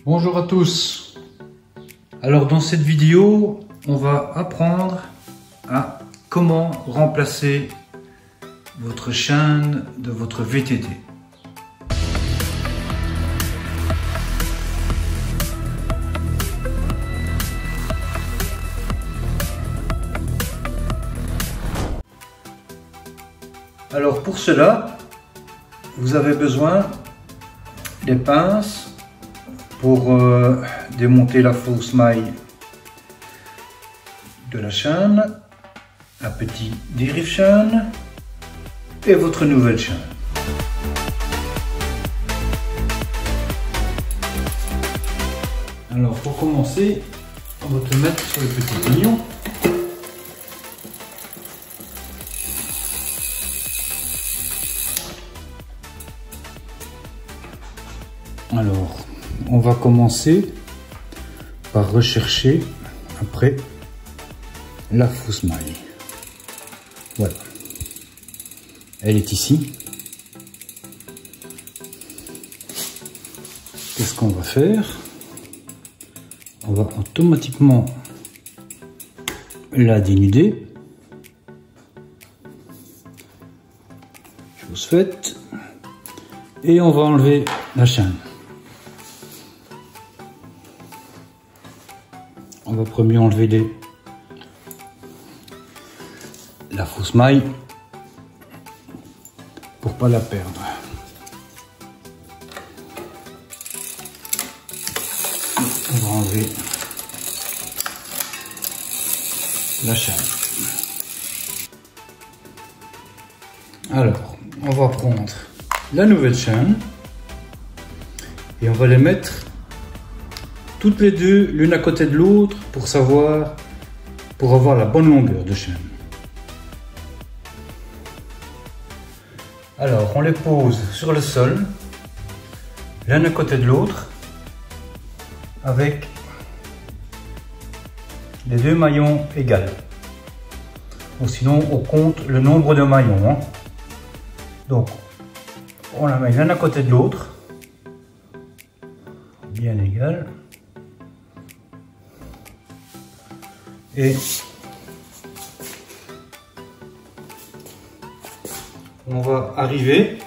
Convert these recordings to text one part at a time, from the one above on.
Bonjour à tous. Alors dans cette vidéo, on va apprendre à comment remplacer votre chaîne de votre VTT. Alors pour cela, vous avez besoin des pinces pour démonter la fausse maille de la chaîne, un petit dérive chaîne et votre nouvelle chaîne. Alors pour commencer, on va te mettre sur le petit pignon. Alors, on va commencer par rechercher après la fausse maille. Voilà. Elle est ici. Qu'est-ce qu'on va faire? On va automatiquement la dénuder. Chose faite. Et on va enlever la chaîne. On va premier enlever la fausse maille pour pas la perdre. On va enlever la chaîne. Alors, on va prendre la nouvelle chaîne et on va les mettre toutes les deux l'une à côté de l'autre pour avoir la bonne longueur de chaîne. Alors on les pose sur le sol l'un à côté de l'autre avec les deux maillons égaux. Ou sinon on compte le nombre de maillons, hein. Donc on la met l'un à côté de l'autre bien égal. Et on va arriver,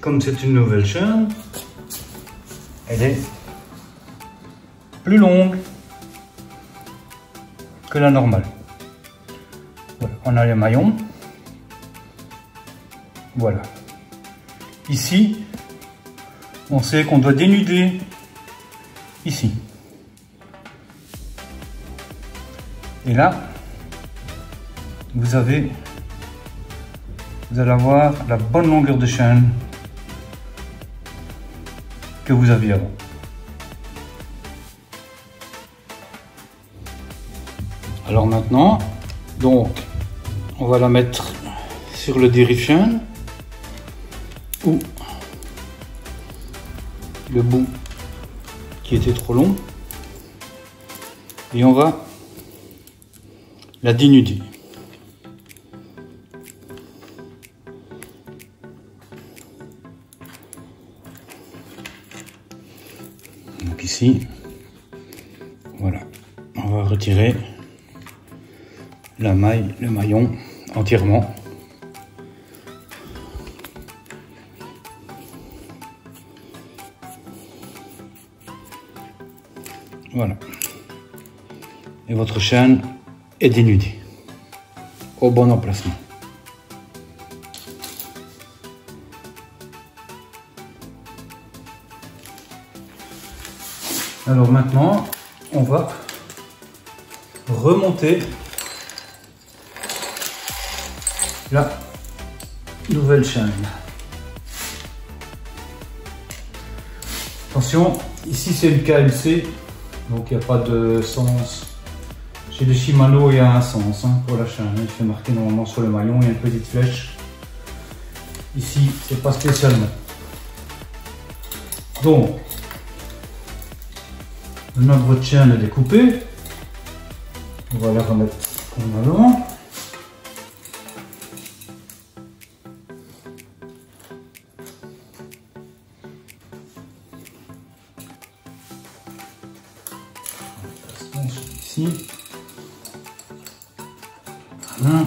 comme c'est une nouvelle chaîne, elle est plus longue que la normale. Voilà, on a les maillons. Voilà. Ici, on sait qu'on doit dénuder ici. Et là, vous allez avoir la bonne longueur de chaîne que vous aviez avant. Alors maintenant, donc, on va la mettre sur le dérive chaîne ou le bout qui était trop long et on va la dénuder. Donc ici, voilà, on va retirer la maille, le maillon entièrement. Voilà. Et votre chaîne est dénudée au bon emplacement. Alors maintenant, on va remonter la nouvelle chaîne. Attention, ici c'est le KLC, donc il n'y a pas de sens. Chez les Shimano, il y a un sens pour la chaîne. Il fait marquer normalement sur le maillon, il y a une petite flèche. Ici, c'est pas spécialement. Donc, maintenant que votre chaîne est découpée, on va la remettre en avant. ici. Voilà.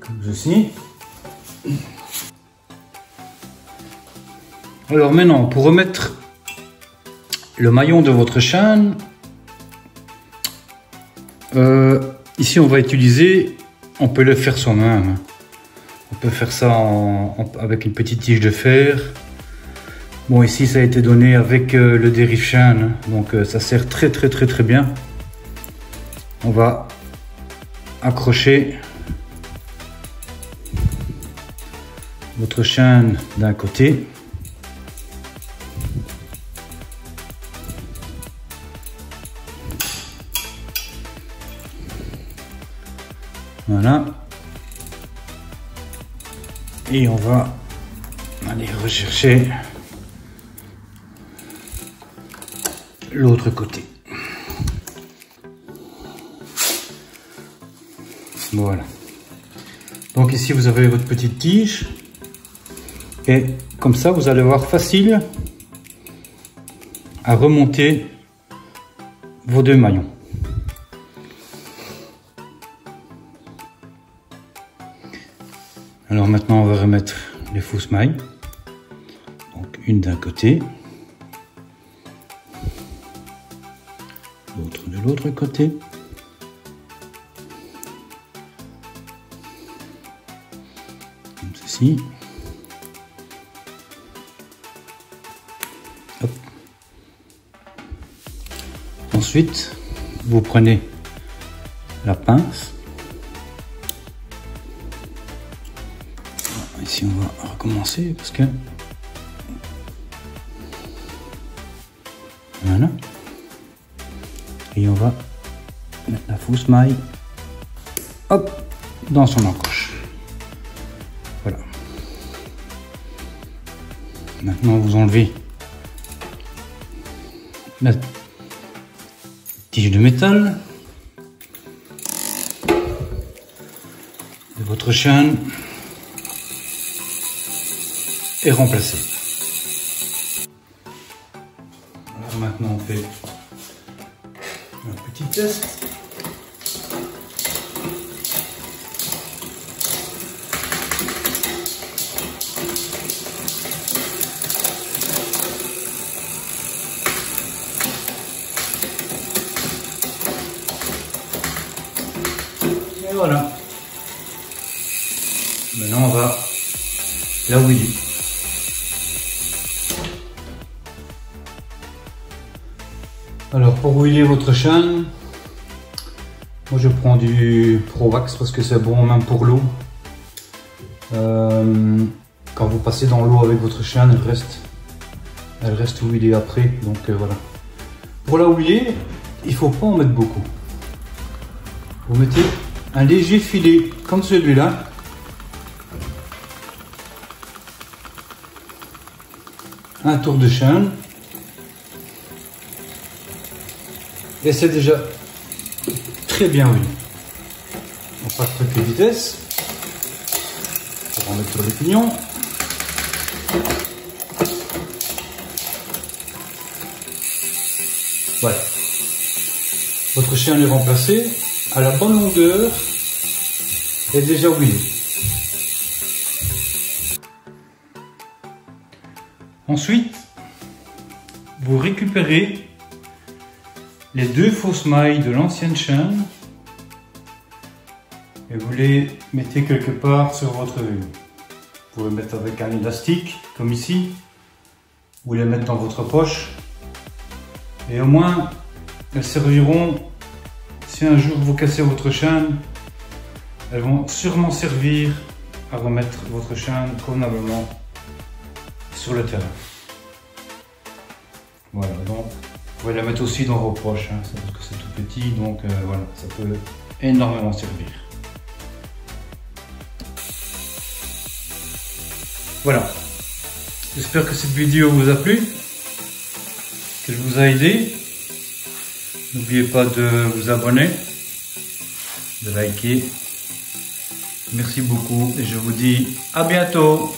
Comme ceci. Alors maintenant, pour remettre le maillon de votre chaîne, ici on va utiliser, on peut le faire soi-même. On peut faire ça avec une petite tige de fer. Bon, ici ça a été donné avec le dérive chaîne, donc ça sert très bien. On va accrocher votre chaîne d'un côté. Voilà. Et on va aller rechercher l'autre côté. Voilà. Donc ici vous avez votre petite tige. Et comme ça vous allez voir facile à remonter vos deux maillons. Alors maintenant on va remettre les fausses mailles, donc une d'un côté, l'autre de l'autre côté. Comme ceci. Hop. Ensuite vous prenez la pince. Ici on va recommencer parce que voilà, et on va mettre la fausse maille, hop, dans son encoche. Voilà. Maintenant vous enlevez la tige de métal de votre chaîne et remplacé. Alors maintenant on fait un petit test. Et voilà. Maintenant on va la huiler. Alors pour huiler votre chaîne, moi je prends du Pro-Wax parce que c'est bon même pour l'eau. Quand vous passez dans l'eau avec votre chaîne, elle reste huilée après. Donc voilà. Pour la huiler, il ne faut pas en mettre beaucoup. Vous mettez un léger filet comme celui-là. Un tour de chaîne. Et c'est déjà très bien huilé. On passe quelques vitesses pour en mettre sur les pignons. Voilà. Votre chaîne est remplacée à la bonne longueur et déjà huilé. Ensuite, vous récupérez les deux fausses mailles de l'ancienne chaîne et vous les mettez quelque part sur votre vue. Vous pouvez mettre avec un élastique comme ici, ou les mettre dans votre poche, et au moins elles serviront si un jour vous cassez votre chaîne. Elles vont sûrement servir à remettre votre chaîne convenablement sur le terrain. Voilà, donc vous pouvez la mettre aussi dans vos poches, hein, parce que c'est tout petit, donc voilà, ça peut énormément servir. Voilà, j'espère que cette vidéo vous a plu, qu'elle vous a aidé. N'oubliez pas de vous abonner, de liker. Merci beaucoup et je vous dis à bientôt.